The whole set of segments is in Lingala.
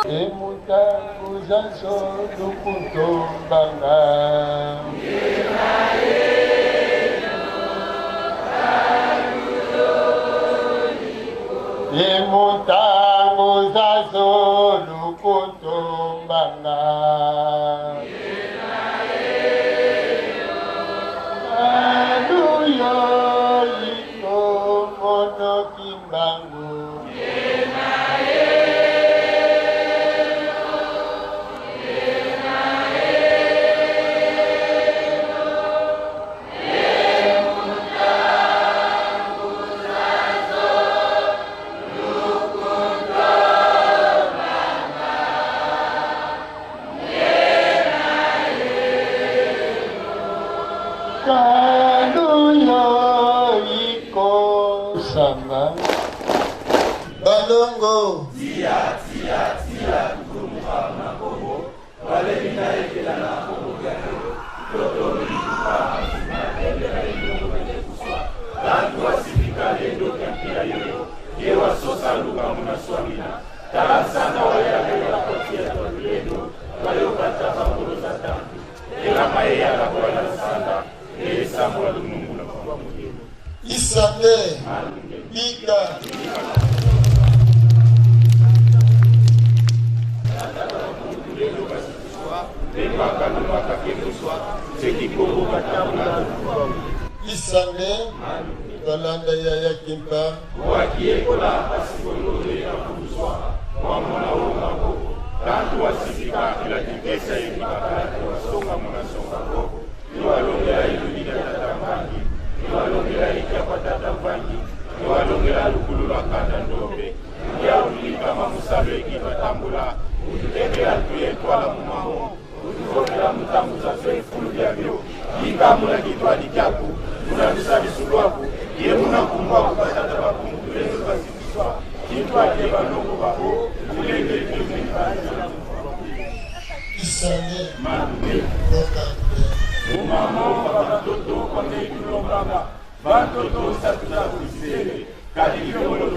Emutangu zaso lukutombanga. Emutangu zaso lukutombanga. Aluyo iko mono kimbangu. Balongo tia kumpa makobo wale binaekela na koboga toto mpa matendera ino kuswa tantu wasifika lendo kampira yoyo yewa sosa luka muna swamina taasana wale akela kotia tolendo wale upata famuro za tantu ela mae ya la wala sanda samu wa Mungu na kwa Mungu isande bika Isane Kalanda ya Kimpa Wakiekola Asikolole ya Kuzwa Wamona Wongako Tantu wasifika ila kikesa hivi Kakati wasonga muna songa koko Niwalongela ilulida tatambangi Niwalongela ikiapa tatambangi Niwalongela lukulula kanda ndobe Ya ulika mamusalo ekipa tambula Utembea tuye twala mumaho Utembea mutamuza soe fulu ya vyo Ika muna kitwadi kyaku Muna misali suluaku Ye muna kumwa kupatata bakungu Lendo basifiswa Kitwadi eba nongo bako Ulenge kime Isane Mande Lokande Umamo Babatoto Kwame Kulombanga Bantoto Satuna Kuisere Kadi Vyomolo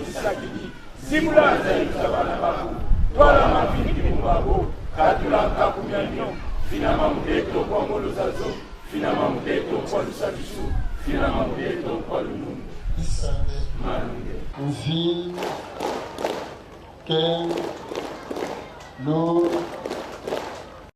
Kisakini Simula Zayi Sabana Baku Twala mafini mumbago Katulanka kumyanyo Fina mamudeto kwa molo zazo Fina mamudeto kwa lusabisu Fina mamudeto kwa lumu Isane Manunge Nfi Ken Lu